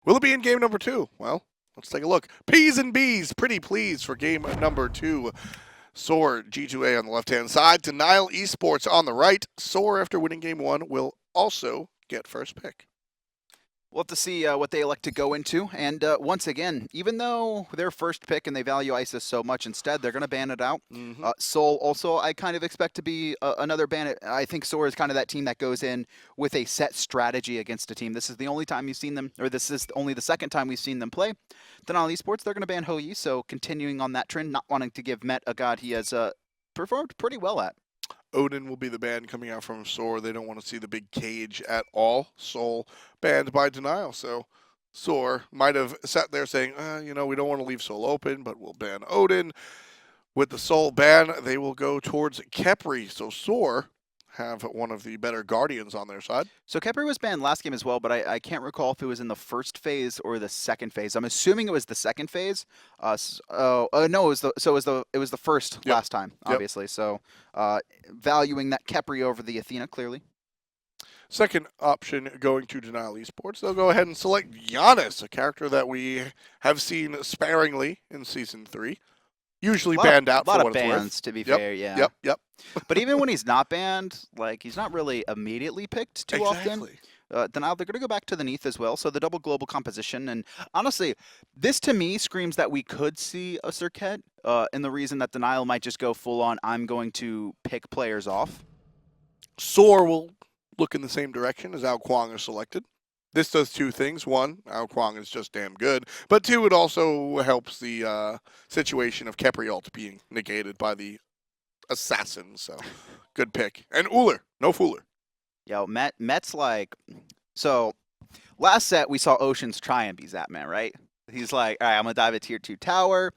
Will it be in game number 2? Well, let's take a look. P's and B's, pretty pleased for game number 2. SoaR G2A on the left-hand side. Denial Esports on the right. SoaR, after winning game 1, will also get first pick. We'll have to see what they elect to go into. And once again, even though they're first pick and they value ISIS so much, instead they're going to ban it out. Sol also, I kind of expect to be another ban. I think SoaR is kind of that team that goes in with a set strategy against a team. This is the only time you've seen them, or this is only the second time we've seen them play. Denial Esports, they're going to ban Hou-Yi, so continuing on that trend, not wanting to give Met a god he has performed pretty well at. Odin will be the ban coming out from SoaR. They don't want to see the big cage at all. Sol banned by Denial. So SoaR might have sat there saying, we don't want to leave Sol open, but we'll ban Odin. With the Sol ban, they will go towards Khepri. So SoaR have one of the better Guardians on their side. So Khepri was banned last game as well, but I can't recall if it was in the first phase or the second phase. I'm assuming it was the second phase. No, it was the first last time, obviously. So valuing that Khepri over the Athena clearly. Second option going to Denial Esports. They'll go ahead and select Janus, a character that we have seen sparingly in Season 3. Usually banned out for what it's worth. A lot of bans, to be fair, yeah. Yep. But even when he's not banned, like, he's not really immediately picked too often. Denial, they're going to go back to the Neith as well, so the double global composition. And honestly, this to me screams that we could see a Circuit, and the reason that Denial might just go full on, I'm going to pick players off. SoaR will look in the same direction as Kuang is selected. This does two things. One, Kuang is just damn good. But two, it also helps the situation of Khepri ult being negated by the assassin. So, good pick. And Ullr, no fooler. Yo, Met's like... So, last set we saw Oceans try and be Zapman, right? He's like, all right, I'm going to dive a tier 2 tower.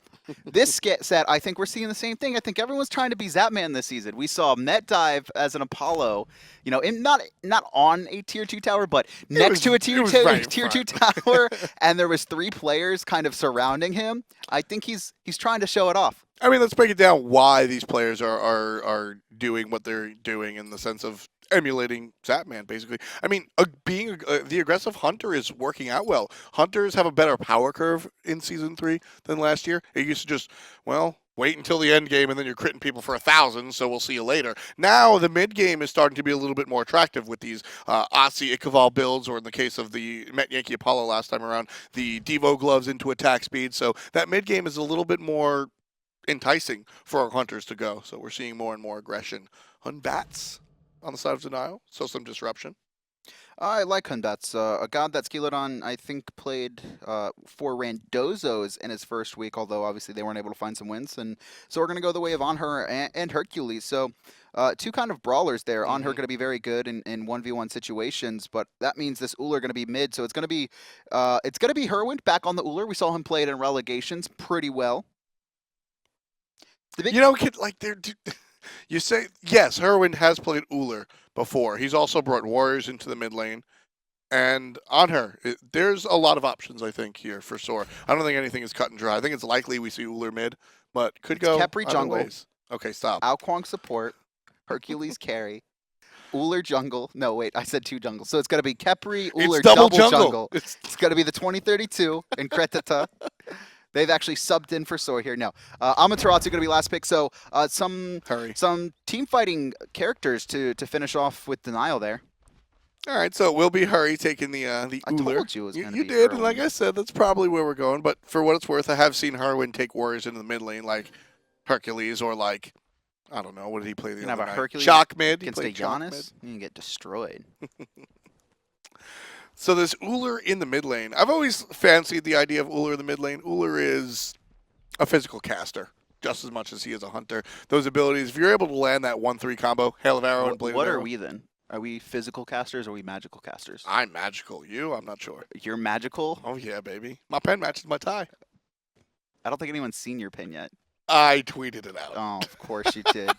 This set, I think we're seeing the same thing. I think everyone's trying to be Zapman this season. We saw Met dive as an Apollo, not on a tier 2 tower, but next to a tier 2 tower, and there was 3 players kind of surrounding him. I think he's trying to show it off. I mean, let's break it down why these players are doing what they're doing in the sense of emulating Zapman, basically. I mean, being the aggressive Hunter is working out well. Hunters have a better power curve in Season 3 than last year. It used to just, wait until the end game and then you're critting people for 1,000, so we'll see you later. Now, the mid game is starting to be a little bit more attractive with these Aussie Ikaval builds, or in the case of the Metyankey Apollo last time around, the Devo gloves into attack speed. So that mid game is a little bit more enticing for our Hunters to go. So we're seeing more and more aggression on Batz on the side of Denial, so some disruption. I like Batz, a god that Skeeledon, I think, played 4 Randozos in his first week, although obviously they weren't able to find some wins. And so we're going to go the way of Anhur and Hercules. So 2 kind of brawlers there. Anhur going to be very good in 1v1 situations, but that means this Ullr going to be mid. So it's going to be Hurriwind back on the Ullr. We saw him play it in relegations pretty well. You say, yes, Hurriwind has played Ullr before. He's also brought Warriors into the mid lane. And Anhur, there's a lot of options, I think, here for SoaR. I don't think anything is cut and dry. I think it's likely we see Ullr mid, but could go Khepri jungle. Ways. Okay, stop. Kuang support, Hercules carry, Ullr jungle. No, wait, I said 2 jungles. So it's going to be Khepri, Ullr, double jungle. It's going to be the 2032 in Kretata. They've actually subbed in for SoaR here. No, Amaterasu going to be last pick. So some team fighting characters to finish off with Denial there. All right, so it will be Hurry taking the Ullr. I told you it was going to be You did, and like I said, that's probably where we're going. But for what it's worth, I have seen Hurriwind take Warriors into the mid lane, like Hercules, or like, I don't know, what did he play the other night? Hercules Chalk mid. Against a Janus, you can get destroyed. So there's Ullr in the mid lane. I've always fancied the idea of Ullr in the mid lane. Ullr is a physical caster, just as much as he is a hunter. Those abilities, if you're able to land that 1-3 combo, Hail of Arrow and Blade of Arrow. What are we then? Are we physical casters or are we magical casters? I'm magical. You? I'm not sure. You're magical? Oh, yeah, baby. My pen matches my tie. I don't think anyone's seen your pen yet. I tweeted it out. Oh, of course you did.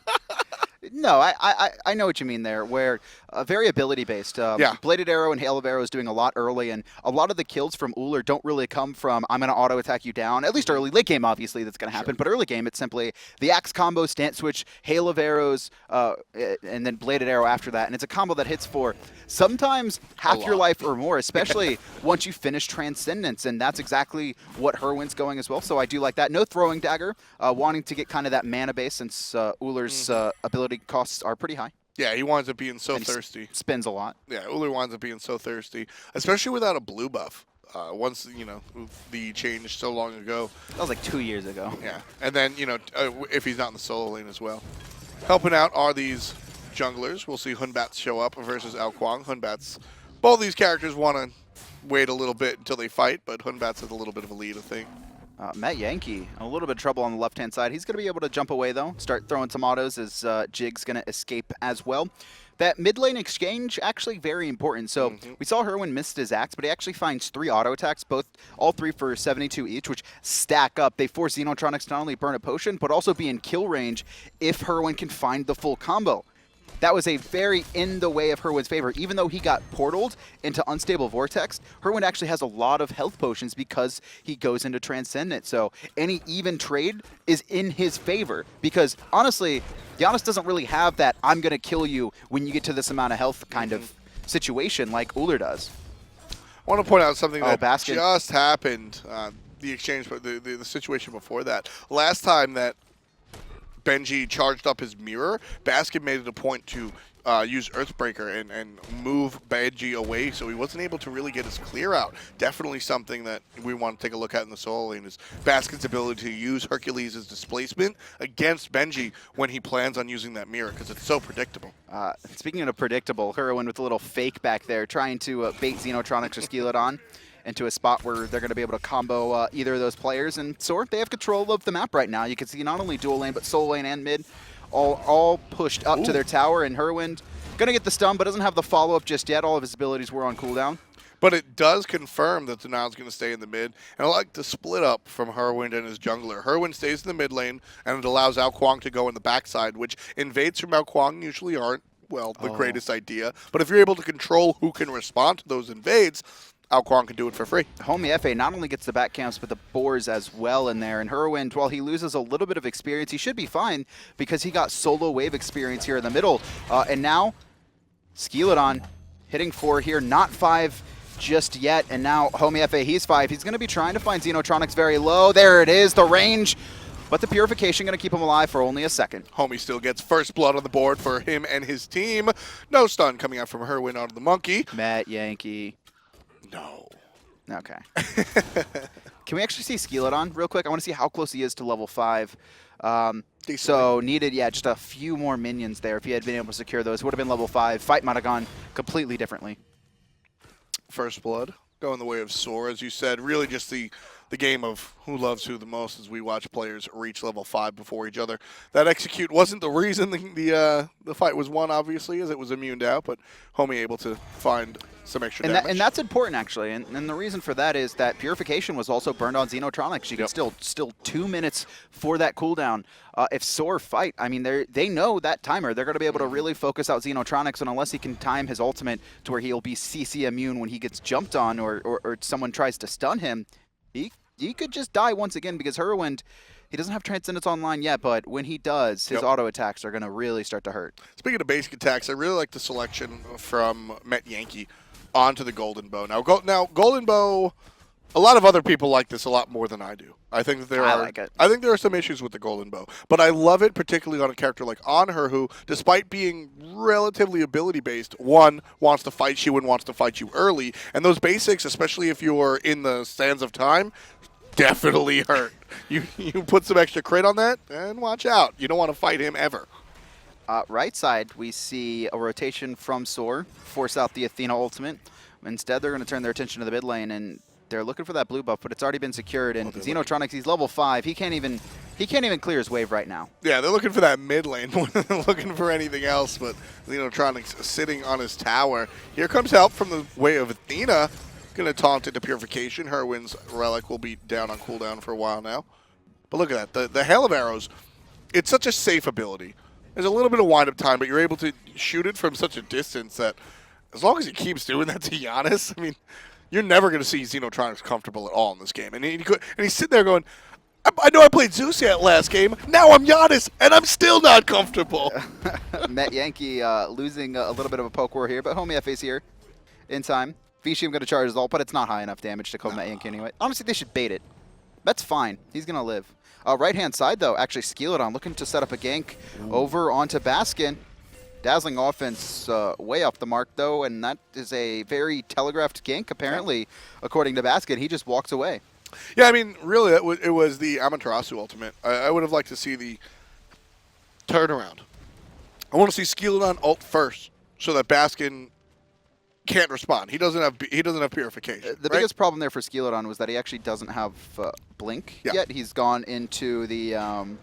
No, I know what you mean there, where very ability-based. Yeah. Bladed Arrow and Hail of Arrow is doing a lot early, and a lot of the kills from Ullr don't really come from, I'm going to auto-attack you down, at least early. Late game, obviously, that's going to happen, but early game, it's simply the Axe combo, Stance Switch, Hail of Arrows, and then Bladed Arrow after that, and it's a combo that hits for sometimes half your life or more, especially once you finish Transcendence, and that's exactly what Hurriwind's going as well, so I do like that. No Throwing Dagger, wanting to get kind of that mana base since Ullr's ability costs are pretty high. Yeah, he winds up being so and thirsty. Spins a lot. Yeah, Ullr winds up being so thirsty, especially without a blue buff. Once, the change so long ago. That was like 2 years ago. Yeah, and then, if he's not in the solo lane as well. Helping out are these junglers. We'll see Batz show up versus Kuang. Batz. Both these characters want to wait a little bit until they fight, but Batz has a little bit of a lead, I think. Metyankey, a little bit of trouble on the left-hand side. He's going to be able to jump away, though. Start throwing some autos as Jigz going to escape as well. That mid lane exchange, actually very important. So we saw Hurriwind missed his axe, but he actually finds 3 auto attacks, all 3 for 72 each, which stack up. They force Xenotronics to not only burn a potion, but also be in kill range if Hurriwind can find the full combo. That was a very in the way of Hurriwind's favor. Even though he got portaled into Unstable Vortex, Hurriwind actually has a lot of health potions because he goes into Transcendent. So any even trade is in his favor because, honestly, Janus doesn't really have that I'm going to kill you when you get to this amount of health kind of situation like Ullr does. I want to point out something that Baskin. just happened. The exchange, the situation before that. Last time that Benji charged up his mirror, Baskin made it a point to use Earthbreaker and move Benji away, so he wasn't able to really get his clear out. Definitely something that we want to take a look at in the solo lane is Baskin's ability to use Hercules' displacement against Benji when he plans on using that mirror, because it's so predictable. Speaking of predictable, Hurriwind with a little fake back there, trying to bait Xenotronics or Skeeledon into a spot where they're going to be able to combo either of those players. And SoaR, they have control of the map right now. You can see not only dual lane, but solo lane and mid all pushed up to their tower. And Hurriwind going to get the stun, but doesn't have the follow-up just yet. All of his abilities were on cooldown. But it does confirm that Denial's going to stay in the mid. And I like the split up from Hurriwind and his jungler. Hurriwind stays in the mid lane, and it allows Kuang to go in the backside, which invades from Kuang usually aren't, well, the greatest idea. But if you're able to control who can respond to those invades, Kuang can do it for free. Homiefe not only gets the back camps, but the boars as well in there. And Hurriwind, while he loses a little bit of experience, he should be fine because he got solo wave experience here in the middle. And now, Skeeledon hitting 4 here, not 5 just yet. And now Homiefe, he's 5. He's going to be trying to find Xenotronics very low. There it is, the range. But the Purification going to keep him alive for only a second. Homie still gets first blood on the board for him and his team. No stun coming out from Hurriwind onto the monkey. Metyankey. No. Okay. Can we actually see Skeeledon real quick? I want to see how close he is to level 5. So needed, just a few more minions there. If he had been able to secure those, would have been level 5. Fight might have gone completely differently. First blood going the way of SoaR, as you said. Really just the game of who loves who the most as we watch players reach level 5 before each other. That execute wasn't the reason the fight was won, obviously, as it was immuned out, but Homie able to find some extra damage. And that's important, actually. And the reason for that is that Purification was also burned on Xenotronics. You can still 2 minutes for that cooldown. If SoaR fight, I mean, they know that timer. They're going to be able to really focus out Xenotronics, and unless he can time his ultimate to where he'll be CC immune when he gets jumped on or someone tries to stun him, he could just die once again because Hurriwind, he doesn't have Transcendence online yet, but when he does, his auto attacks are going to really start to hurt. Speaking of basic attacks, I really like the selection from Metyankey onto the Golden Bow. Now, Golden Bow, a lot of other people like this a lot more than I do. I think that I think there are some issues with the Golden Bow, but I love it particularly on a character like Anhur, who, despite being relatively ability-based, wants to fight you and wants to fight you early, and those basics, especially if you're in the sands of time, definitely hurt. You put some extra crit on that, and watch out. You don't want to fight him ever. Right side, we see a rotation from SoaR, force out the Athena ultimate. Instead, they're going to turn their attention to the mid lane, and they're looking for that blue buff, but it's already been secured. And Xenotronics, he's level 5. He can't even clear his wave right now. Yeah, they're looking for that mid lane more than looking for anything else. But Xenotronics sitting on his tower. Here comes help from the way of Athena. Going to taunt into Purification. Hurriwind's relic will be down on cooldown for a while now. But look at that. The Hail of Arrows, it's such a safe ability. There's a little bit of wind-up time, but you're able to shoot it from such a distance that as long as he keeps doing that to Janus, I mean, you're never going to see Xenotronics comfortable at all in this game. And he's sitting there going, I know I played Zeus at last game. Now I'm Janus, and I'm still not comfortable. Metyankey losing a little bit of a poke war here, but Homiefe is here in time. Vetium going to charge his ult, but it's not high enough damage to kill Metyankey anyway. Honestly, they should bait it. That's fine. He's going to live. Right-hand side, though, actually Skeeledon looking to set up a gank over onto Baskin. Dazzling offense way off the mark, though, and that is a very telegraphed gank, apparently, according to Baskin. He just walks away. Yeah, I mean, really, it was the Amaterasu ultimate. I would have liked to see the turnaround. I want to see Skeeledon ult first so that Baskin can't respond. He doesn't have purification. The biggest problem there for Skeeledon was that he actually doesn't have blink yet. He's gone into the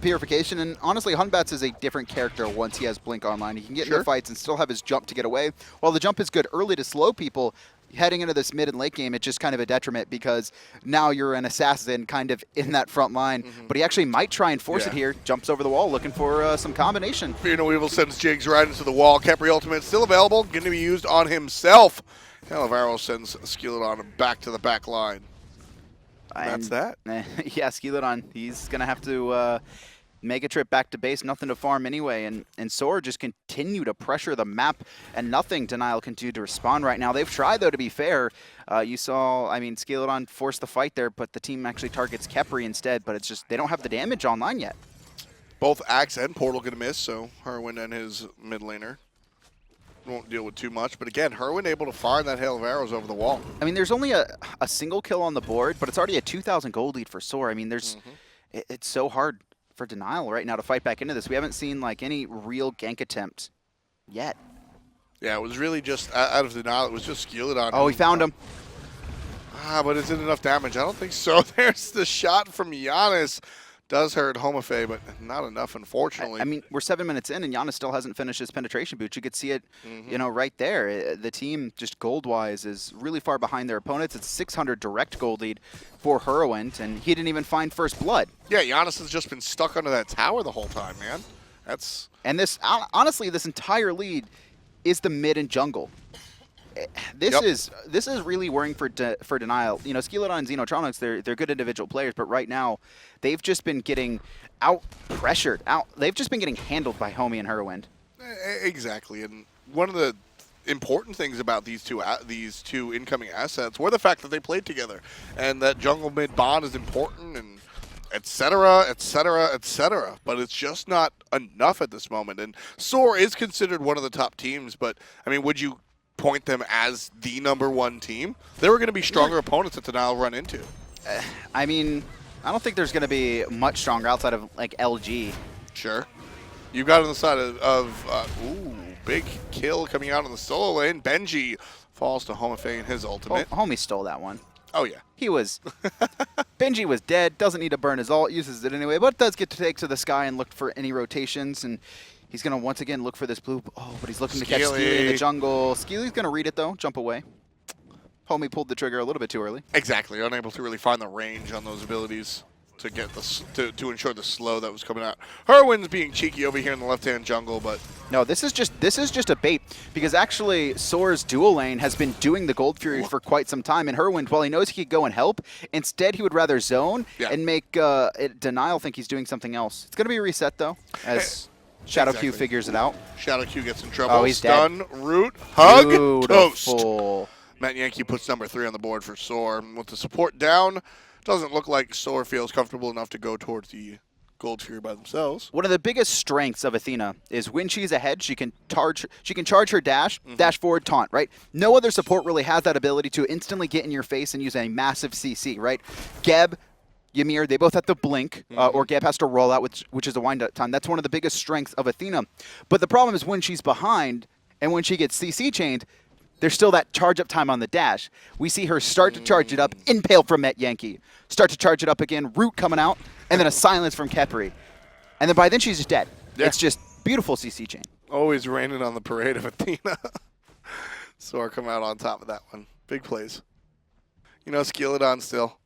purification, and honestly, Batz is a different character once he has blink online. He can get into fights and still have his jump to get away. While the jump is good early to slow people, heading into this mid and late game, it's just kind of a detriment because now you're an assassin kind of in that front line. But he actually might try and force it here. Jumps over the wall looking for some combination. Fear No Evil sends Jigz right into the wall. Khepri ultimate still available, going to be used on himself. Hell of Arrow sends Skeeledon back to the back line. That's that. Yeah, Skeeledon, he's going to have to make a trip back to base, nothing to farm anyway, and SoaR just continue to pressure the map, and nothing Denial can do to respond right now. They've tried, though, to be fair. You saw, I mean, Skeeledon forced the fight there, but the team actually targets Khepri instead, but it's just, they don't have the damage online yet. Both Axe and Portal going to miss, so Hurriwind and his mid laner won't deal with too much. But again, Hurriwind able to fire that hail of arrows over the wall. I mean, there's only a single kill on the board, but it's already a 2,000 gold lead for SoaR. I mean, there's it's so hard for Denial right now to fight back into this. We haven't seen like any real gank attempt yet. Yeah, it was really just out of Denial. It was just Skeeledon. Oh, he found him. But is it enough damage? I don't think so. There's the shot from Janus. Does hurt Homiefe, but not enough, unfortunately. I mean, we're 7 minutes in, and Janus still hasn't finished his penetration boot. You could see it, you know, right there. The team, just gold-wise, is really far behind their opponents. It's 600 direct gold lead for Hurriwind, and he didn't even find first blood. Yeah, Janus has just been stuck under that tower the whole time, man. That's... And this, honestly, this entire lead is the mid and jungle. This is really worrying for Denial. You know, Skeeledon and Xenotronics, they're good individual players, but right now they've just been getting out-pressured. They've just been getting handled by Homie and Hurriwind. Exactly, and one of the important things about these two incoming assets were the fact that they played together, and that jungle mid bond is important, and etc., etc., etc. But it's just not enough at this moment. And SoaR is considered one of the top teams, but I mean, would you point them as the #1 team? There were going to be stronger opponents that Denial run into. I mean, I don't think there's going to be much stronger outside of like LG. Sure. You got on the side of ooh, big kill coming out on the solo lane. Benji falls to Homiefe in his ultimate. Homie stole that one. Oh yeah. He was Benji was dead, doesn't need to burn his ult, uses it anyway, but does get to take to the sky and look for any rotations, and he's going to once again look for this blue. Oh, but he's looking to catch Skeely in the jungle. Skeely's going to read it, though. Jump away. Homie pulled the trigger a little bit too early. Exactly. Unable to really find the range on those abilities to get to ensure the slow that was coming out. Hurriwind's being cheeky over here in the left-hand jungle, but no, this is just a bait, because actually SoaR's dual lane has been doing the Gold Fury for quite some time, and Hurriwind, while he knows he could go and help, instead he would rather zone and make Denial think he's doing something else. It's going to be a reset, though, as Shadowq figures it out. Shadowq gets in trouble. Oh, he's Stun, dead. root, hug, Beautiful. toast. Metyankey puts #3 on the board for SoaR. With the support down, doesn't look like SoaR feels comfortable enough to go towards the Gold Fury by themselves. One of the biggest strengths of Athena is when she's ahead, she can charge her dash, dash forward, taunt, right? No other support really has that ability to instantly get in your face and use a massive CC, right? Geb, Ymir, they both have to blink, or Geb has to roll out, which is a wind-up time. That's one of the biggest strengths of Athena. But the problem is when she's behind and when she gets CC chained, there's still that charge-up time on the dash. We see her start to charge it up, impale from Metyankey, start to charge it up again, root coming out, and then a silence from Khepri. And then by then she's just dead. Yeah. It's just beautiful CC chain. Always raining on the parade of Athena. SoaR come out on top of that one. Big plays. You know, Skeeledon still.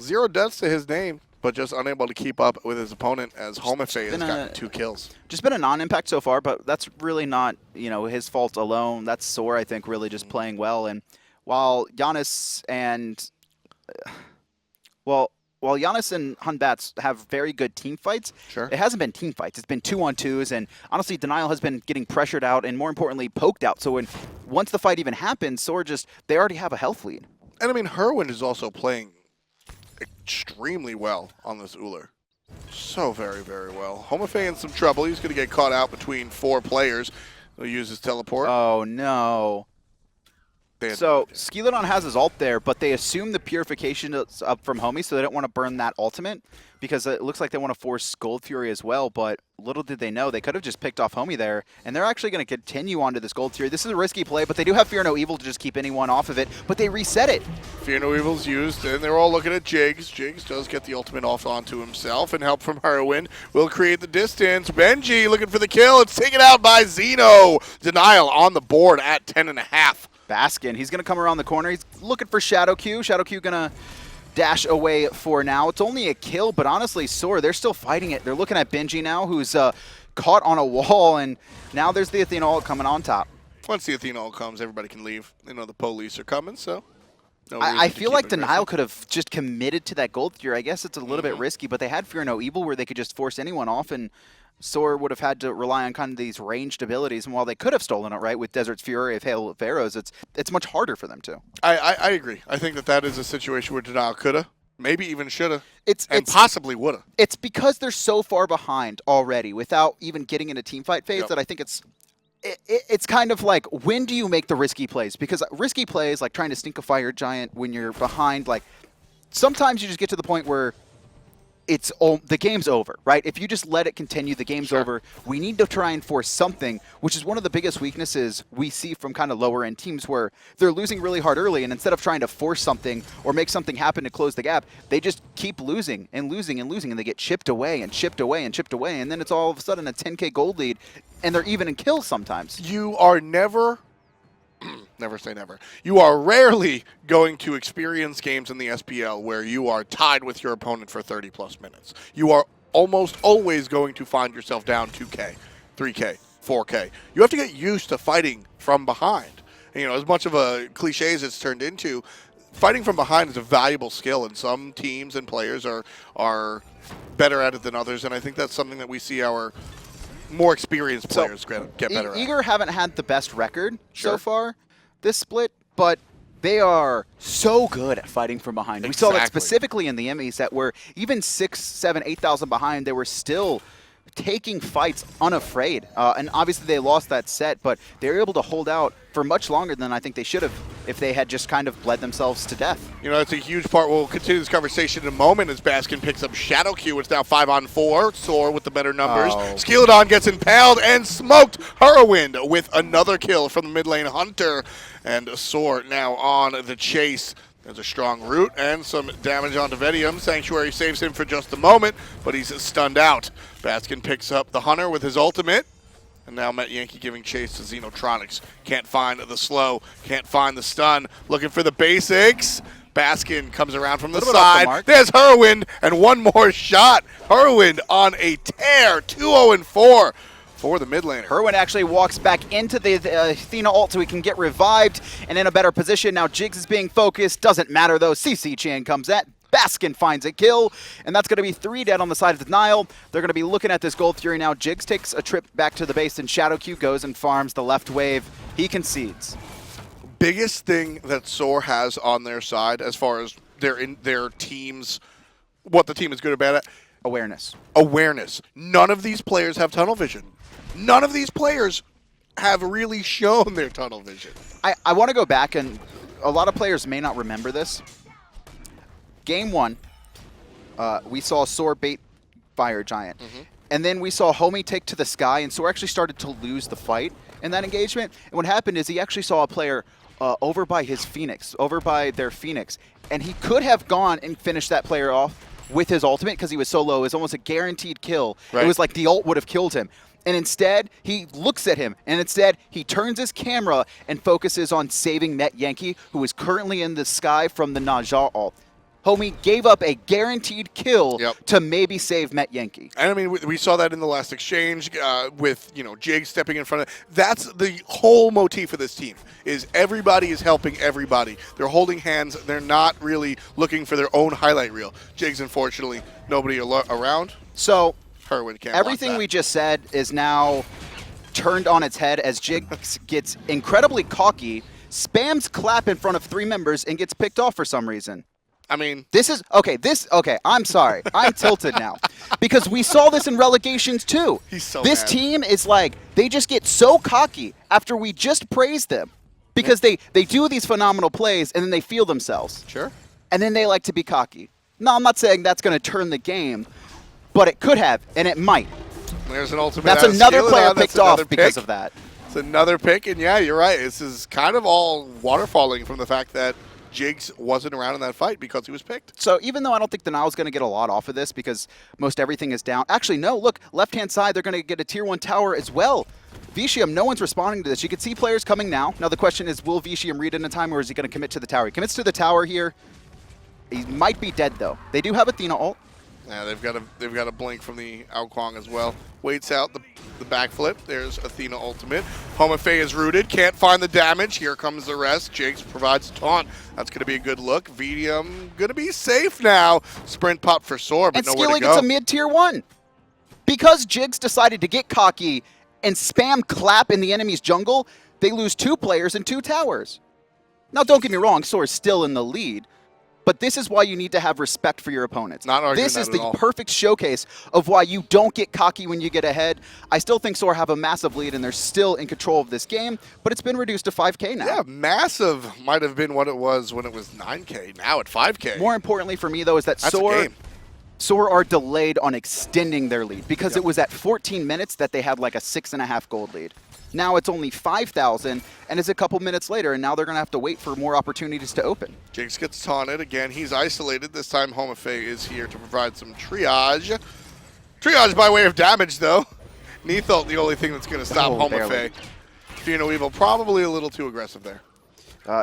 0 deaths to his name. but just unable to keep up with his opponent as Homiefe has gotten 2 kills. Just been a non-impact so far, but that's really not, his fault alone. That's SoaR, I think, really just playing well. And while Janus and Janus and Batz have very good team fights, it hasn't been team fights. It's been 2-on-2s, and honestly, Denial has been getting pressured out and, more importantly, poked out. So once the fight even happens, SoaR they already have a health lead. And I mean, Hurriwind is also playing extremely well on this Ullr. So very, very well. Homiefe in some trouble. He's going to get caught out between 4 players. He'll use his teleport. Oh, no. So Skeeledon has his ult there, but they assume the purification is up from Homie, so they don't want to burn that ultimate because it looks like they want to force Gold Fury as well, but little did they know, they could have just picked off Homie there, and they're actually going to continue onto this Gold Fury. This is a risky play, but they do have Fear No Evil to just keep anyone off of it, but they reset it. Fear No Evil's used, and they're all looking at Jigz. Jigz does get the ultimate off onto himself, and help from Hurriwind will create the distance. Benji looking for the kill. It's taken out by Xeno. Denial on the board at 10.5. Baskin, he's going to come around the corner. He's looking for Shadowq. Shadowq going to dash away for now. It's only a kill, but honestly, SoaR, they're still fighting it. They're looking at Benji now, who's caught on a wall, and now there's the Athena ult coming on top. Once the Athena ult comes, everybody can leave. They know the police are coming, so no I feel like Denial could have just committed to that Gold Fury. I guess it's a little bit risky, but they had Fear No Evil where they could just force anyone off, and SoaR would have had to rely on kind of these ranged abilities, and while they could have stolen it, right, with Desert's Fury of Hail of Arrows, it's much harder for them to. I agree. I think that is a situation where Denial coulda, maybe even shoulda, and possibly woulda. It's because they're so far behind already without even getting into team fight phase that I think it's kind of like, when do you make the risky plays? Because risky plays, like trying to stink a fire giant when you're behind, like sometimes you just get to the point where the game's over, right? If you just let it continue, the game's over. We need to try and force something, which is one of the biggest weaknesses we see from kind of lower end teams where they're losing really hard early, and instead of trying to force something or make something happen to close the gap, they just keep losing and losing and losing, and they get chipped away and chipped away and chipped away, and then it's all of a sudden a 10K gold lead, and they're even in kills sometimes. You are never say never. You are rarely going to experience games in the SPL where you are tied with your opponent for 30+ minutes. You are almost always going to find yourself down 2K, 3K, 4K. You have to get used to fighting from behind. And, as much of a cliche as it's turned into, fighting from behind is a valuable skill, and some teams and players are better at it than others, and I think that's something that we see our more experienced players get better at. Eager haven't had the best record so far this split, but they are so good at fighting from behind. We saw that specifically in the Emmys, that were even 6,000, 7,000, 8,000 behind, they were still taking fights unafraid. And obviously they lost that set, but they were able to hold out for much longer than I think they should have if they had just kind of bled themselves to death. That's a huge part. We'll continue this conversation in a moment as Baskin picks up Shadowq. It's now 5-on-4. SoaR with the better numbers. Skeeledon gets impaled and smoked. Hurriwind with another kill from the mid lane Hunter. And SoaR now on the chase. There's a strong root and some damage onto Vetium. Sanctuary saves him for just a moment, but he's stunned out. Baskin picks up the Hunter with his ultimate. And now Metyankey giving chase to Xenotronics. Can't find the slow, can't find the stun. Looking for the basics. Baskin comes around from the side. There's Hurriwind and one more shot. Hurriwind on a tear. 2-0-4 for the mid laner. Hurriwind actually walks back into the Athena ult so he can get revived and in a better position. Now Jigz is being focused. Doesn't matter though. CC Chan comes at. Baskin finds a kill, and that's going to be 3 dead on the side of Denial. They're going to be looking at this Gold Fury now. Jigz takes a trip back to the base, and Shadowq goes and farms the left wave. He concedes. Biggest thing that SoaR has on their side as far as their teams, what the team is good or bad at? Awareness. Awareness. None of these players have tunnel vision. None of these players have really shown their tunnel vision. I want to go back, and a lot of players may not remember this. Game 1, we saw SoaR bait Fire Giant. And then we saw Homie take to the sky, and SoaR actually started to lose the fight in that engagement. And what happened is he actually saw a player over by his Phoenix, over by their Phoenix. And he could have gone and finished that player off with his ultimate because he was so low. It was almost a guaranteed kill. Right. It was like the ult would have killed him. And instead, he looks at him, and instead, he turns his camera and focuses on saving Metyankey, who is currently in the sky from the Naja ult. Homie gave up a guaranteed kill to maybe save Metyankey. And I mean, we saw that in the last exchange with, Jigz stepping in front of. That's the whole motif of this team, is everybody is helping everybody. They're holding hands. They're not really looking for their own highlight reel. Jigz, unfortunately, nobody around. So Hurriwind can't everything we just said is now turned on its head as Jigz gets incredibly cocky, spams clap in front of 3 members, and gets picked off for some reason. I mean, I'm sorry. I'm tilted now. Because we saw this in relegations too. He's so This mad. team is like, they just get so cocky after we just praised them. Because they do these phenomenal plays and then they feel themselves. Sure. And then they like to be cocky. No, I'm not saying that's going to turn the game, but it could have, and it might. There's an ultimate. That's another player picked off because of that. It's another pick, and yeah, you're right. This is kind of all waterfalling from the fact that Jigz wasn't around in that fight because he was picked. So even though I don't think Denial's going to get a lot off of this because most everything is down. Actually, no, look, left-hand side, they're going to get a tier 1 tower as well. Vetium, no one's responding to this. You can see players coming now. Now the question is, will Vetium read in a time, or is he going to commit to the tower? He commits to the tower here. He might be dead, though. They do have Athena ult. Yeah, they've got a blink from the Kuang as well. Waits out the backflip. There's Athena ultimate. Homiefe is rooted. Can't find the damage. Here comes the rest. Jigz provides taunt. That's going to be a good look. Vetium going to be safe now. Sprint pop for SoaR, but and nowhere to go. Skeeledon gets a mid-tier 1. Because Jigz decided to get cocky and spam clap in the enemy's jungle, they lose 2 players and 2 towers. Now, don't get me wrong, SoaR's still in the lead. But this is why you need to have respect for your opponents. Not arguing this is that at the all. perfect showcase of why you don't get cocky when you get ahead. I still think SoaR have a massive lead, and they're still in control of this game, but it's been reduced to 5K now. Yeah, massive might have been what it was when it was 9K. Now at 5K. More importantly for me, though, is that That's a SoaR game. are delayed on extending their lead because it was at 14 minutes that they had like a 6.5 gold lead. Now it's only 5,000, and it's a couple minutes later, and now they're going to have to wait for more opportunities to open. Jigz gets taunted. Again, he's isolated. This time Homiefe is here to provide some triage. Triage by way of damage, though. Neith ult the only thing that's going to stop Homiefe. Evil probably a little too aggressive there.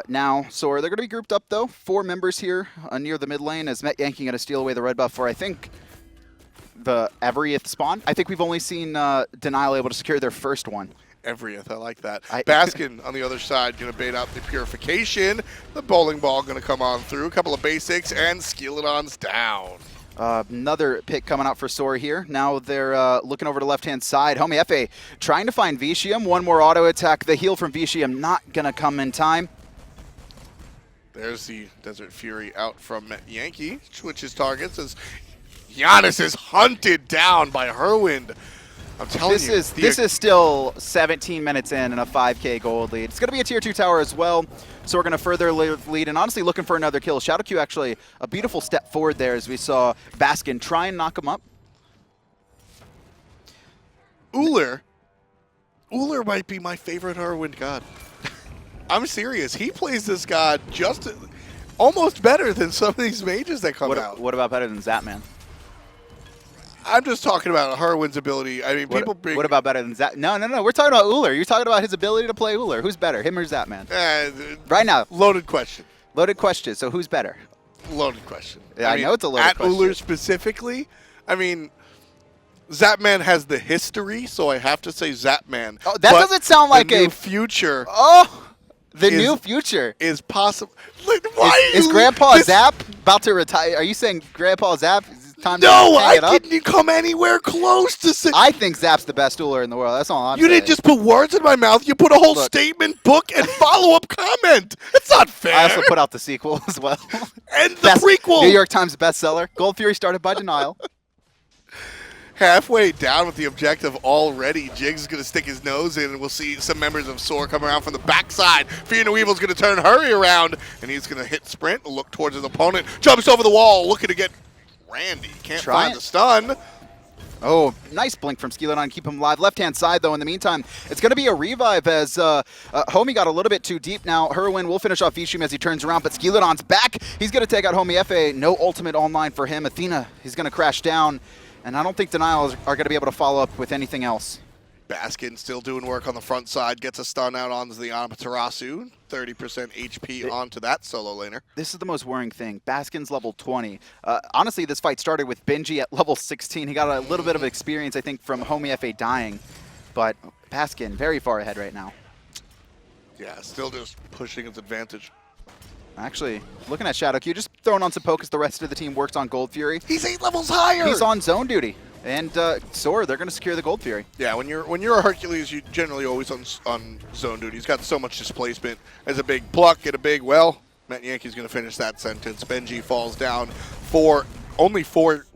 Now, SoaR, they're going to be grouped up, though. 4 members here near the mid lane as Metyankey going to steal away the red buff for, I think, the everyth spawn. I think we've only seen Denial able to secure their first one. Everyth, I like that. Baskin on the other side going to bait out the purification. The bowling ball going to come on through. A couple of basics, and Skeeledon's down. Another pick coming out for SoaR here. Now they're looking over to left-hand side. Homiefe trying to find Vetium. One more auto attack. The heal from Vetium not going to come in time. There's the Desert Fury out from Metyankey. Switches targets as Janus is hunted down by Hurriwind. I'm telling you. This is still 17 minutes in and a 5K gold lead. It's going to be a tier 2 tower as well, so we're going to further lead and honestly looking for another kill. Shadowq actually a beautiful step forward there as we saw Baskin try and knock him up. Ullr might be my favorite Hurriwind god. I'm serious. He plays this god just almost better than some of these mages that come out. What about better than Zapman? I'm just talking about Hurriwind's ability. I mean, what about better than Zap? No. We're talking about Ullr. You're talking about his ability to play Ullr. Who's better, him or Zapman? Right now. Loaded question. Loaded question. So who's better? Loaded question. Yeah, I know it's a loaded question. At Ullr specifically, I mean, Zapman has the history, so I have to say Zapman. Oh, that doesn't sound like a future. Oh, the new future is possible. Why is Grandpa Zap about to retire? Are you saying Grandpa Zap? No, I didn't come anywhere close to say. I think Zap's the best Ullr in the world. That's all I'm saying. You didn't just put words in my mouth. You put a whole statement, book, and follow-up comment. It's not fair. I also put out the sequel as well. And the prequel. New York Times bestseller. Gold Fury started by Denial. Halfway down with the objective already. Jigz is going to stick his nose in, and we'll see some members of SoaR come around from the backside. Evil's going to turn Hurry around, and he's going to hit sprint, look towards his opponent, jumps over the wall, looking to get Randy. Can't find the stun. Oh, nice blink from Skeeledon, keep him alive. Left-hand side, though, in the meantime, it's going to be a revive as Homie got a little bit too deep now. Hurriwind will finish off Vetium as he turns around, but Skeeledon's back. He's going to take out Homiefe. No ultimate online for him. Athena, he's going to crash down, and I don't think Denial are going to be able to follow up with anything else. Baskin still doing work on the front side, gets a stun out onto the Amaterasu. 30% HP onto that solo laner. This is the most worrying thing. Baskin's level 20. Honestly, this fight started with Benji at level 16. He got a little bit of experience, I think, from Homiefe dying. But Baskin, very far ahead right now. Yeah, still just pushing its advantage. Actually, looking at Shadowq, you're just throwing on some poke as the rest of the team works on Gold Fury. He's 8 levels higher! He's on zone duty. And SoaR, they're going to secure the Gold Fury. Yeah, when you're a Hercules, you generally always on zone duty. He's got so much displacement. As a big pluck and a big, well, Metyankey's going to finish that sentence. Benji falls down for only 4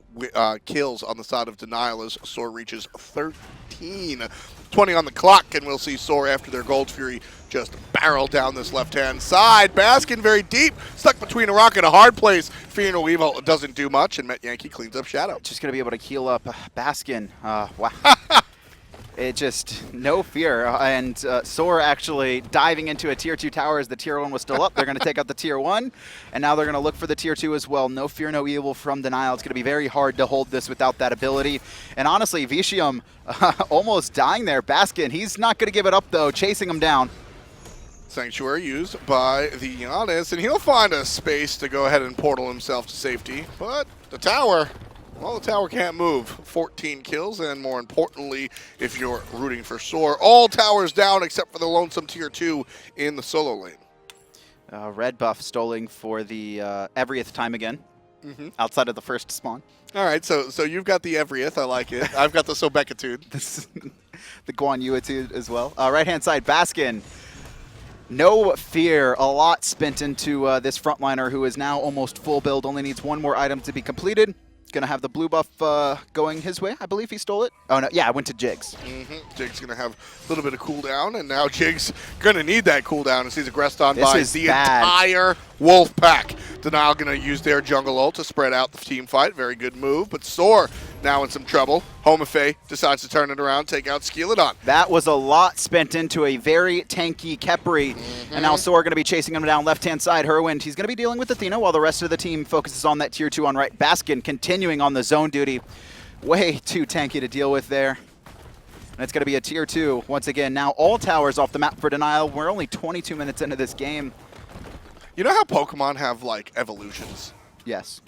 kills on the side of Denial as SoaR reaches 13. 20 on the clock, and we'll see SoaR after their Gold Fury just barrel down this left-hand side. Baskin very deep, stuck between a rock and a hard place. Fear No Evil doesn't do much, and Metyankey cleans up Shadowq. Just going to be able to heal up Baskin. Wow. It just, no fear. And SoaR actually diving into a tier 2 tower as the tier 1 was still up. They're going to take out the tier 1, and now they're going to look for the tier 2 as well. No fear, no evil from Denial. It's going to be very hard to hold this without that ability. And honestly, Vetium almost dying there. Baskin, he's not going to give it up though, chasing him down. Sanctuary used by the Janus, and he'll find a space to go ahead and portal himself to safety. But the tower, well, the tower can't move. 14 kills, and more importantly, if you're rooting for SoaR, all towers down except for the lonesome tier 2 in the solo lane. Red buff stoling for the everyth time again, outside of the first spawn. All right, so you've got the everyth, I like it. I've got the Sobekitude. The Guan Yuitude as well. Right-hand side, Baskin. No fear, a lot spent into this frontliner who is now almost full build, only needs 1 more item to be completed. Going to have the blue buff going his way. I believe he stole it. Oh, no. Yeah, I went to Jigz. Jigz going to have a little bit of cooldown, and now Jigz going to need that cooldown as he's aggressed on by the entire Wolf Pack. Denial going to use their jungle ult to spread out the team fight. Very good move, but SoaR now in some trouble. Homiefe decides to turn it around, take out Skeeledon. That was a lot spent into a very tanky Khepri, and now SoaR going to be chasing him down left-hand side. Hurriwind, he's going to be dealing with Athena while the rest of the team focuses on that tier 2 on right. Baskin continuing on the zone duty. Way too tanky to deal with there. And it's going to be a tier 2 once again. Now all towers off the map for Denial. We're only 22 minutes into this game. You know how Pokemon have, like, evolutions? Yes.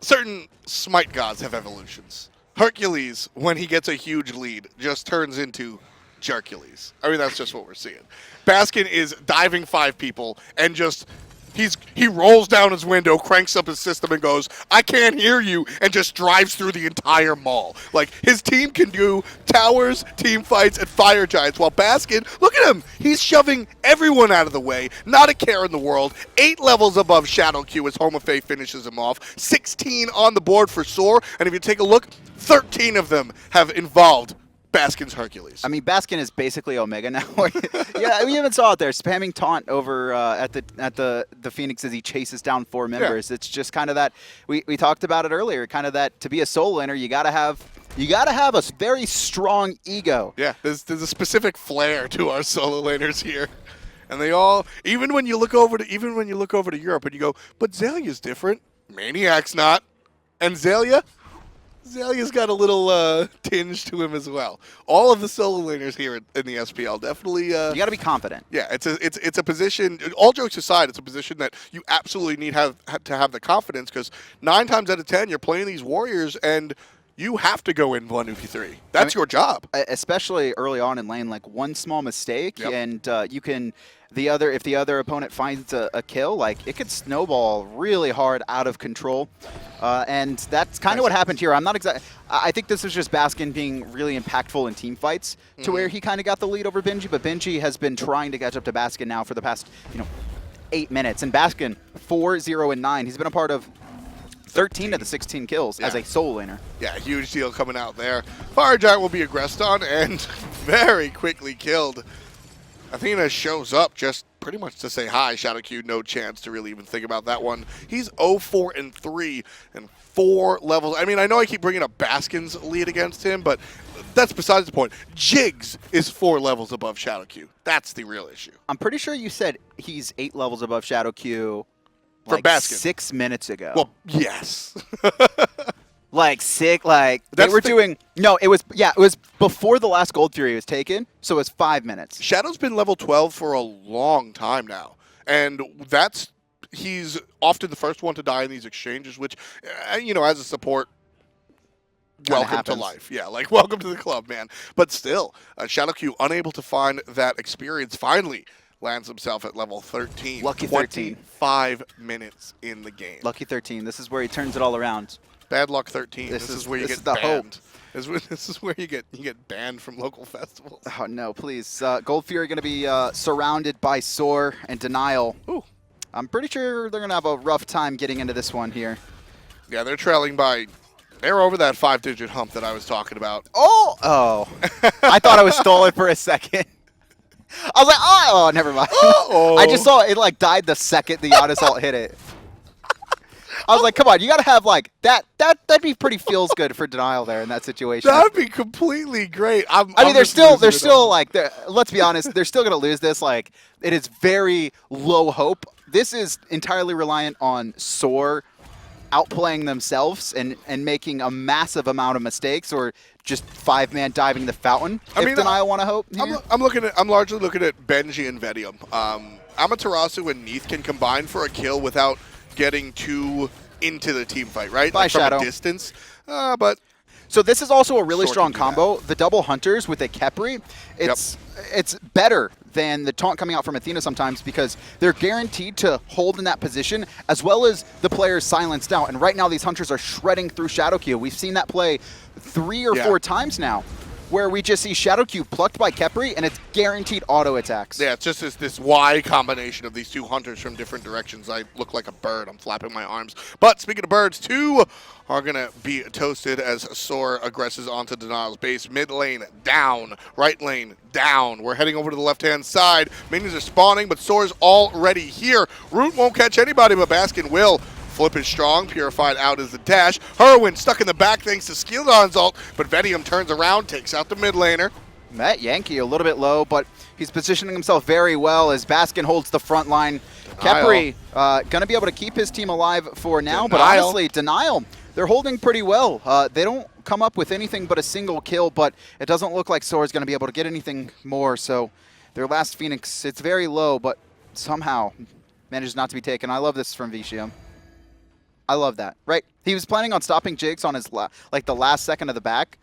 Certain Smite gods have evolutions. Hercules, when he gets a huge lead, just turns into Jercules. I mean, that's just what we're seeing. Baskin is diving 5 people and just... He rolls down his window, cranks up his system, and goes, "I can't hear you," and just drives through the entire mall. Like, his team can do towers, team fights, and fire giants, while Baskin, look at him! He's shoving everyone out of the way, not a care in the world. 8 levels above Shadowq as Homiefe finishes him off. 16 on the board for SoaR, and if you take a look, 13 of them have involved Baskin's Hercules. I mean, Baskin is basically Omega now. Yeah, we even saw it there, spamming taunt over at the Phoenix as he chases down 4 members. Yeah. It's just kind of that. We talked about it earlier. Kind of that to be a solo laner, you gotta have a very strong ego. Yeah, there's a specific flair to our solo laners here, and they all even when you look over to Europe and you go, but Zalia's different. Maniac's not, and Zalia's got a little tinge to him as well. All of the solo laners here in the SPL definitely. You got to be confident. Yeah, it's a position. All jokes aside, it's a position that you absolutely need to have the confidence, because 9 times out of 10 you're playing these warriors and you have to go in 1-2-3. That's your job. Especially early on in lane, like one small mistake, and you can. If the other opponent finds a kill, like, it could snowball really hard out of control, and that's kind of what happened here. I'm not exactly. I think this was just Baskin being really impactful in team fights, to where he kind of got the lead over Benji, but Benji has been trying to catch up to Baskin now for the past 8 minutes, and Baskin 4-0-9. He's been a part of 13 of the 16 kills as a solo laner. Yeah, huge deal coming out there. Fire Giant will be aggressed on and very quickly killed. Athena shows up just pretty much to say hi. Shadowq, no chance to really even think about that one. He's 0-4-3 and 4 levels. I mean, I know I keep bringing up Baskin's lead against him, but that's besides the point. Jigz is 4 levels above Shadowq. That's the real issue. I'm pretty sure you said he's 8 levels above Shadowq like Baskin 6 minutes ago. Well, yes. like sick. Like they were doing. No, it was before the last Gold Fury was taken, so it was 5 minutes. Shadow's been level 12 for a long time now, and he's often the first one to die in these exchanges, which, as a support, welcome to life. Yeah, like welcome to the club, man. But still, Shadowq unable to find that experience. Finally lands himself at level 13. Lucky 13. 5 minutes in the game. Lucky 13. This is where he turns it all around. Bad luck 13. This is where you get banned. This is where you get banned from local festivals. Oh no, please. Gold Fury going to be surrounded by SoaR and Denial. Ooh. I'm pretty sure they're going to have a rough time getting into this one here. Yeah, they're trailing by. They're over that 5-digit hump that I was talking about. Oh. I thought I was stolen for a second. I was like, oh, never mind. Uh-oh. I just saw it like died the second the Adanas ult hit it. I was like, come on, you got to have like that'd be pretty feels good for Denial there in that situation. That'd be completely great. I mean, they're still like, let's be honest, they're still going to lose this. Like, it is very low hope. This is entirely reliant on SoaR outplaying themselves and making a massive amount of mistakes, or just 5-man diving the fountain. Denial want to hope. I'm largely looking at Benji and Vetium. Amaterasu and Neith can combine for a kill without getting too into the team fight, right? By Shadow. From a distance. But so this is also a really SoaR strong combo. The double hunters with a Khepri, it's better than the taunt coming out from Athena sometimes, because they're guaranteed to hold in that position, as well as the players silenced out. And right now these hunters are shredding through Shadowq. We've seen that play 3 or 4 times now, where we just see Shadowq plucked by Khepri, and it's guaranteed auto attacks. Yeah, it's just this Y combination of these two hunters from different directions. I look like a bird. I'm flapping my arms. But speaking of birds, 2 are going to be toasted as SoaR aggresses onto Denial's base. Mid lane down, right lane down. We're heading over to the left-hand side. Minions are spawning, but SoaR's already here. Root won't catch anybody, but Baskin will. Flip is strong, purified out is the dash. Hurriwind stuck in the back thanks to Skeeledon's ult, but Vetium turns around, takes out the mid laner. Metyankey a little bit low, but he's positioning himself very well as Baskin holds the front line. Khepri going to be able to keep his team alive for now, but honestly, Denial, they're holding pretty well. They don't come up with anything but a single kill, but it doesn't look like SoaR is going to be able to get anything more, so their last Phoenix, it's very low, but somehow manages not to be taken. I love this from Vetium. I love that, right? He was planning on stopping Jigz on his the last second of the back,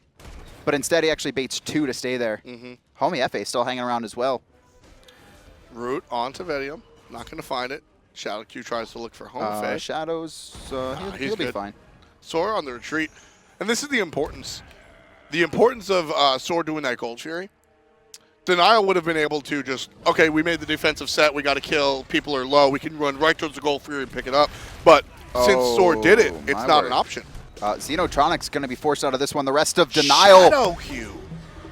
but instead he actually baits 2 to stay there. Homiefe still hanging around as well. Root onto Vetium, not going to find it. Shadowq tries to look for Homiefe. Shadows, he'll be fine. SoaR on the retreat, and this is the importance of SoaR doing that Gold Fury. Denial would have been able to just, okay, we made the defensive set, we got to kill, people are low, we can run right towards the Gold Fury and pick it up, but since SoaR did it, it's not an option. Xenotronics going to be forced out of this one. The rest of Denial Shadowq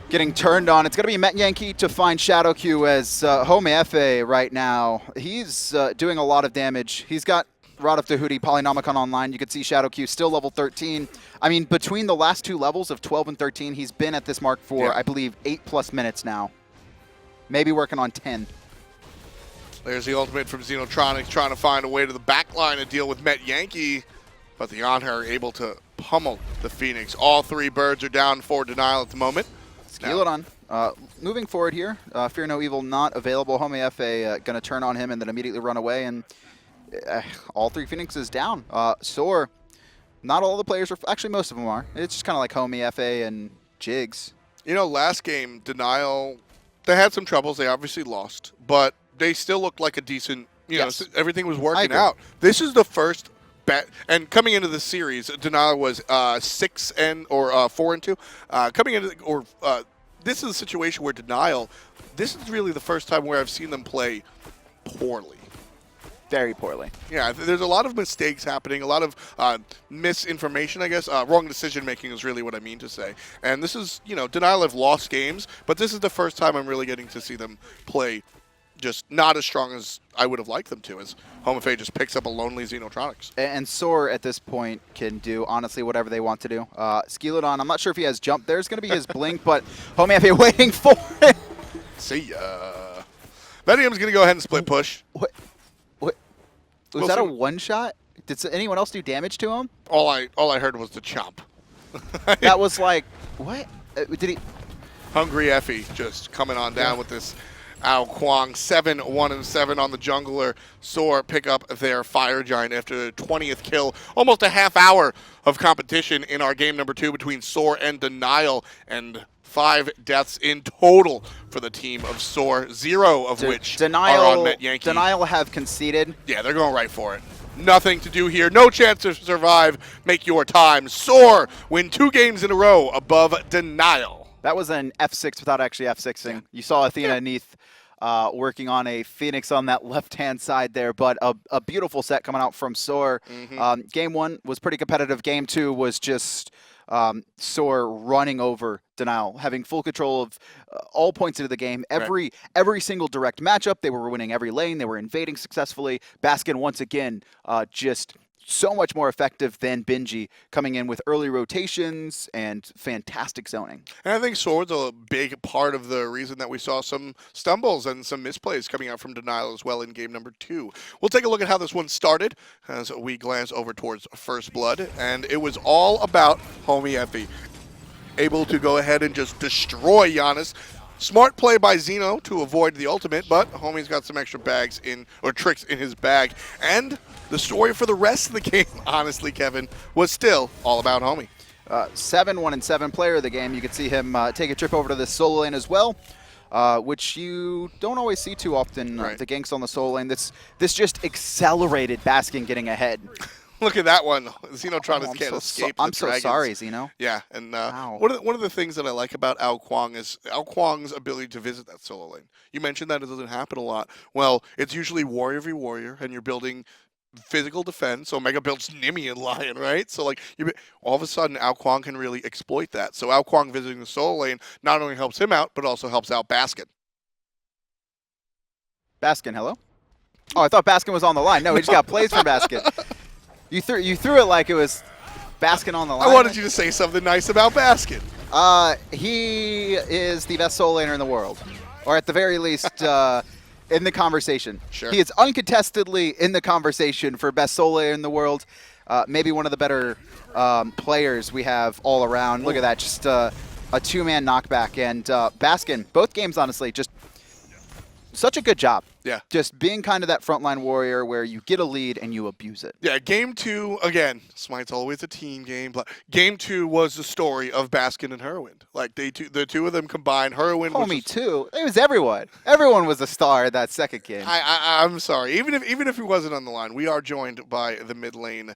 getting turned on. It's going to be Metyankey to find Shadowq as Homiefe right now. He's doing a lot of damage. He's got Rod of Tahuti, Polynomicon online. You can see Shadowq still level 13. I mean, between the last 2 levels of 12 and 13, he's been at this mark for, I believe, 8+ minutes now. Maybe working on 10. There's the ultimate from Xenotronics trying to find a way to the back line to deal with Metyankey, but the Anhur are able to pummel the Phoenix. All 3 birds are down for Denial at the moment. Skeeledon moving forward here. Fear No Evil not available. Homiefe going to turn on him and then immediately run away, and all 3 Phoenixes down. SoaR, not all the players are, actually most of them are. It's just kind of like Homiefe and Jigz. You know, last game, Denial, they had some troubles. They obviously lost, but they still looked like a decent, know, everything was working out. This is the first bet, and coming into the series, Denial was 4-2. Coming into, this is a situation where Denial, this is really the first time where I've seen them play poorly. Very poorly. Yeah, there's a lot of mistakes happening, a lot of misinformation, I guess. Wrong decision-making is really what I mean to say. And this is, Denial have lost games, but this is the first time I'm really getting to see them play just not as strong as I would have liked them to, as Homiefe just picks up a lonely Xenotronics. And SoaR at this point can do, honestly, whatever they want to do. Skeeledon, I'm not sure if he has jump. There's going to be his blink, but Homiefe waiting for it. See ya. Vetium's going to go ahead and split push. What? Was that a one-shot? Did anyone else do damage to him? All I heard was the chomp. That was like, what? Did he? Hungry Effie just coming on down with this Kuang 7-1-7 on the jungler. SoaR pick up their Fire Giant after the 20th kill. Almost a half hour of competition in our game number 2 between SoaR and Denial, and 5 deaths in total for the team of SoaR, 0 of which are on Metyankey. Denial have conceded. Yeah, they're going right for it. Nothing to do here. No chance to survive. Make your time. SoaR win 2 games in a row above Denial. That was an F6 without actually F6ing. Yeah. You saw Athena and Neith working on a Phoenix on that left-hand side there, but a beautiful set coming out from SoaR. Game 1 was pretty competitive. Game 2 was just SoaR running over Denial, having full control of all points into the game. Every single direct matchup, they were winning every lane. They were invading successfully. Baskin, once again, just so much more effective than Benji, coming in with early rotations and fantastic zoning. And I think SoaR's a big part of the reason that we saw some stumbles and some misplays coming out from Denial as well in game number 2. We'll take a look at how this one started as we glance over towards First Blood, and it was all about Homiefe, able to go ahead and just destroy Janus. Smart play by Xeno to avoid the ultimate, but Homie's got some extra bags in, or tricks in his bag. And the story for the rest of the game, honestly, Kevin, was still all about Homie. 7-1-7 player of the game. You could see him take a trip over to the solo lane as well, which you don't always see too often. The ganks on the solo lane. This just accelerated Baskin getting ahead. Look at that one. Xenotronics can't escape the I'm so dragons. sorry, Xeno. Yeah, and one of the things that I like about Kuang is Kuang's ability to visit that solo lane. You mentioned that it doesn't happen a lot. Well, it's usually warrior v warrior, and you're building physical defense. So Omega builds Nimi and Lion, right? So like, all of a sudden, Kuang can really exploit that. So Kuang visiting the solo lane not only helps him out, but also helps out Baskin. Baskin, hello? Oh, I thought Baskin was on the line. No, he just got plays from Baskin. You threw it like it was Baskin on the line. I wanted you to say something nice about Baskin. He is the best solo laner in the world, or at the very least in the conversation. Sure. He is uncontestedly in the conversation for best solo laner in the world. Maybe one of the better players we have all around. Look at that, just a 2-man knockback. And Baskin, both games, honestly, just such a good job. Yeah. Just being kind of that frontline warrior where you get a lead and you abuse it. Yeah, game 2, again, Smite's always a team game, but game 2 was the story of Baskin and Hurriwind. Like, the two of them combined. Hurriwind was Homie, too. It was everyone. Everyone was a star in that second game. I'm sorry. Even if he wasn't on the line, we are joined by the mid lane,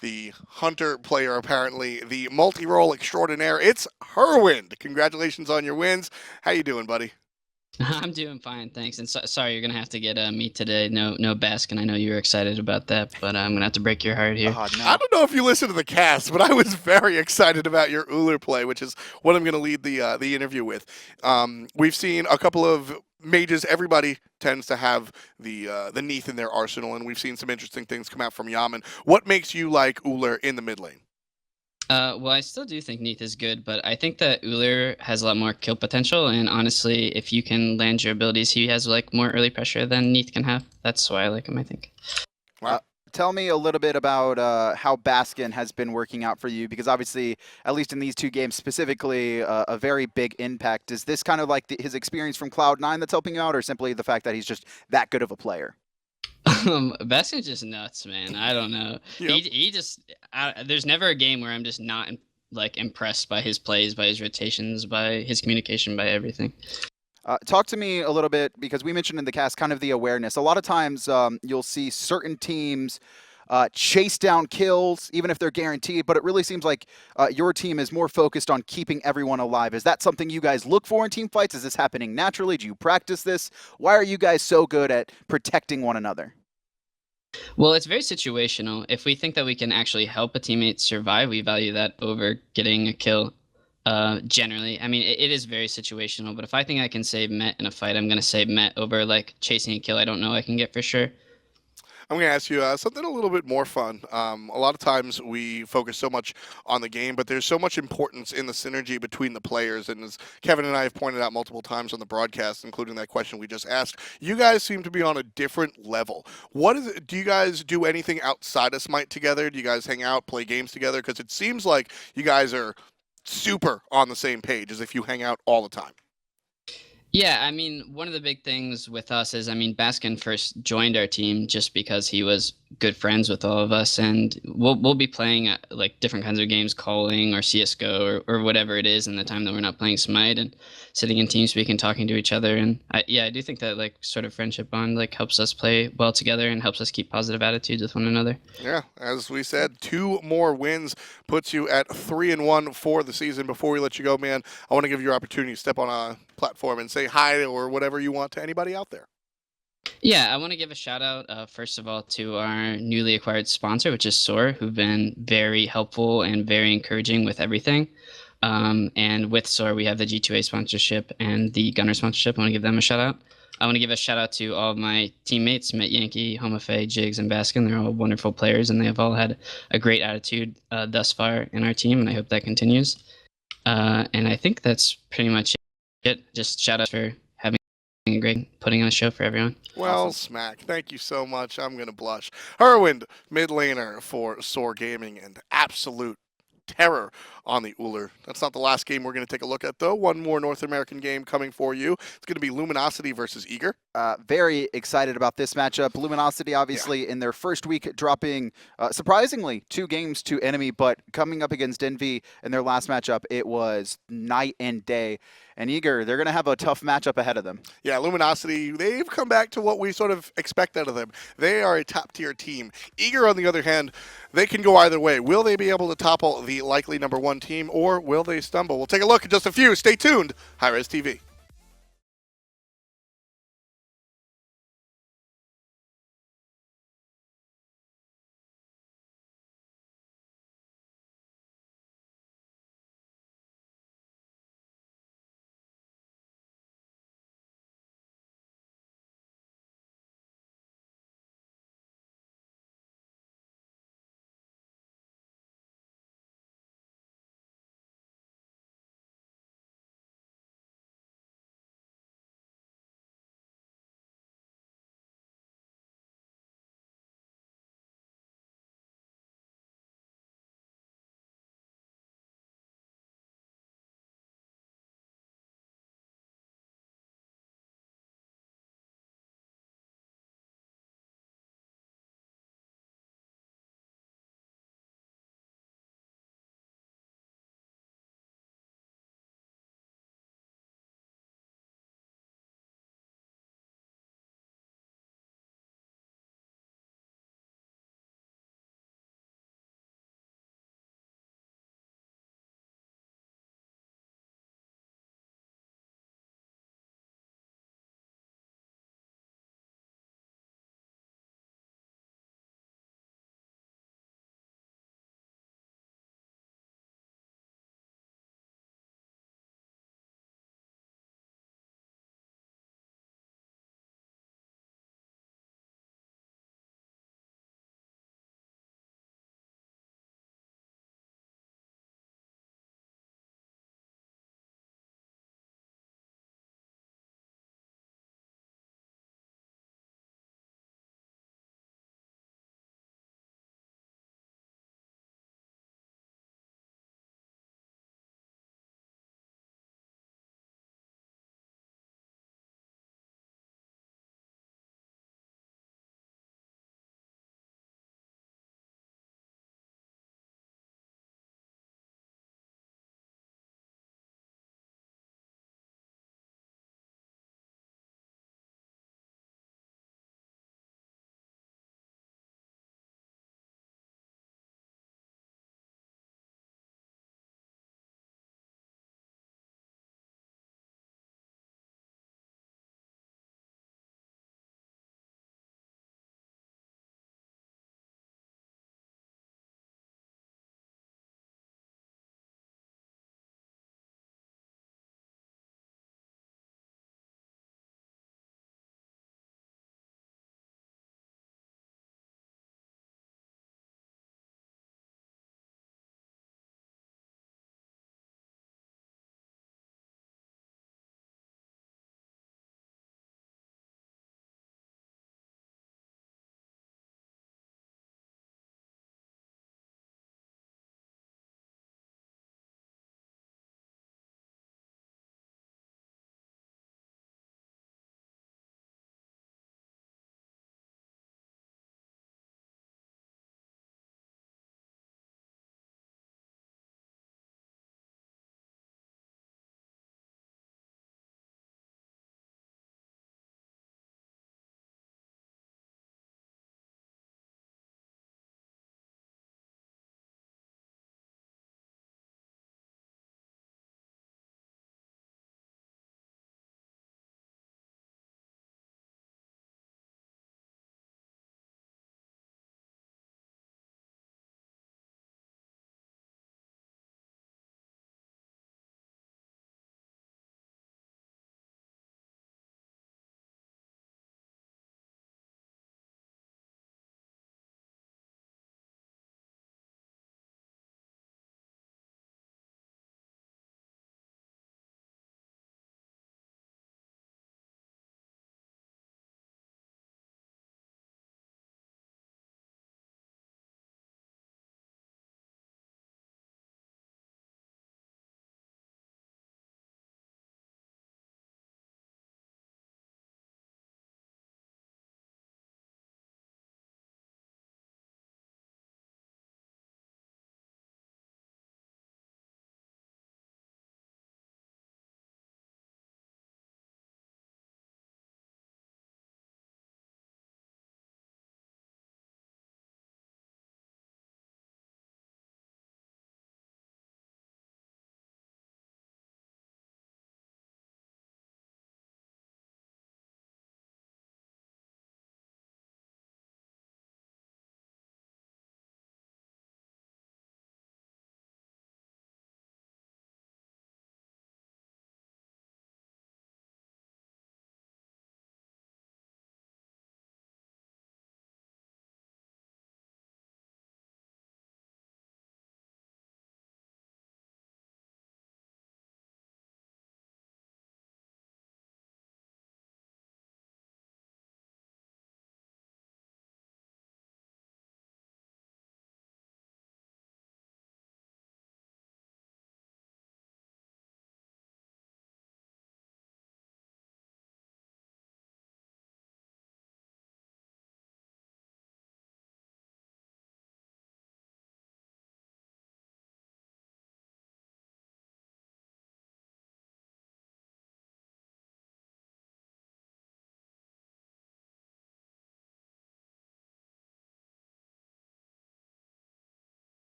the Hunter player, apparently, the multi-role extraordinaire. It's Hurriwind. Congratulations on your wins. How you doing, buddy? I'm doing fine, thanks. And sorry, you're gonna have to get me today. No Baskin. I know you were excited about that, but I'm gonna have to break your heart here. Oh, no. I don't know if you listened to the cast, but I was very excited about your Ullr play, which is what I'm gonna lead the interview with. We've seen a couple of mages. Everybody tends to have the Neith in their arsenal, and we've seen some interesting things come out from Yaman. What makes you like Ullr in the mid lane? Well, I still do think Neith is good, but I think that Ullr has a lot more kill potential, and honestly, if you can land your abilities, he has like more early pressure than Neith can have. That's why I like him, I think. Wow. Tell me a little bit about how Baskin has been working out for you, because obviously, at least in these 2 games specifically, a very big impact. Is this kind of like his experience from Cloud9 that's helping you out, or simply the fact that he's just that good of a player? Baskin's just nuts, man. I don't know. Yep. He just there's never a game where I'm just not like impressed by his plays, by his rotations, by his communication, by everything. Talk to me a little bit, because we mentioned in the cast kind of the awareness. A lot of times you'll see certain teams chase down kills, even if they're guaranteed, but it really seems like your team is more focused on keeping everyone alive. Is that something you guys look for in team fights? Is this happening naturally? Do you practice this? Why are you guys so good at protecting one another? Well, it's very situational. If we think that we can actually help a teammate survive, we value that over getting a kill. Generally, I mean, it is very situational, but if I think I can save Met in a fight, I'm going to save Met over like chasing a kill I don't know I can get for sure. I'm going to ask you something a little bit more fun. A lot of times we focus so much on the game, but there's so much importance in the synergy between the players. And as Kevin and I have pointed out multiple times on the broadcast, including that question we just asked, you guys seem to be on a different level. What is it? Do you guys do anything outside of Smite together? Do you guys hang out, play games together? Because it seems like you guys are super on the same page as if you hang out all the time. Yeah, I mean, one of the big things with us is, I mean, Baskin first joined our team just because he was good friends with all of us, and we'll be playing like different kinds of games, calling or CS:GO or whatever it is in the time that we're not playing Smite, and sitting in TeamSpeak and talking to each other. And I do think that like sort of friendship bond like helps us play well together and helps us keep positive attitudes with one another. Yeah, as we said, 2 more wins puts you at 3-1 for the season. Before we let you go, man, I want to give you your opportunity to step on a platform and say hi or whatever you want to anybody out there. Yeah, I want to give a shout out, first of all, to our newly acquired sponsor, which is SoaR, who've been very helpful and very encouraging with everything. And with SoaR, we have the G2A sponsorship and the Gunner sponsorship. I want to give them a shout out. I want to give a shout out to all of my teammates, Metyankey, Homiefe, Jigz, and Baskin. They're all wonderful players, and they have all had a great attitude thus far in our team, and I hope that continues. And I think that's pretty much it. Just shout out for having a great putting on a show for everyone. Well, awesome. Smack. Thank you so much. I'm going to blush. Hurriwind, mid laner for SoaR Gaming, and absolute terror on the Ullr. That's not the last game we're going to take a look at, though. One more North American game coming for you. It's going to be Luminosity versus Eager. Very excited about this matchup. Luminosity, obviously, in their first week, dropping, surprisingly, 2 games to enemy, but coming up against Envy in their last matchup, it was night and day. And Eager, they're going to have a tough matchup ahead of them. Yeah, Luminosity, they've come back to what we sort of expect out of them. They are a top-tier team. Eager, on the other hand, they can go either way. Will they be able to topple the likely #1 team, or will they stumble? We'll take a look at just a few. Stay tuned. Hi-Res TV.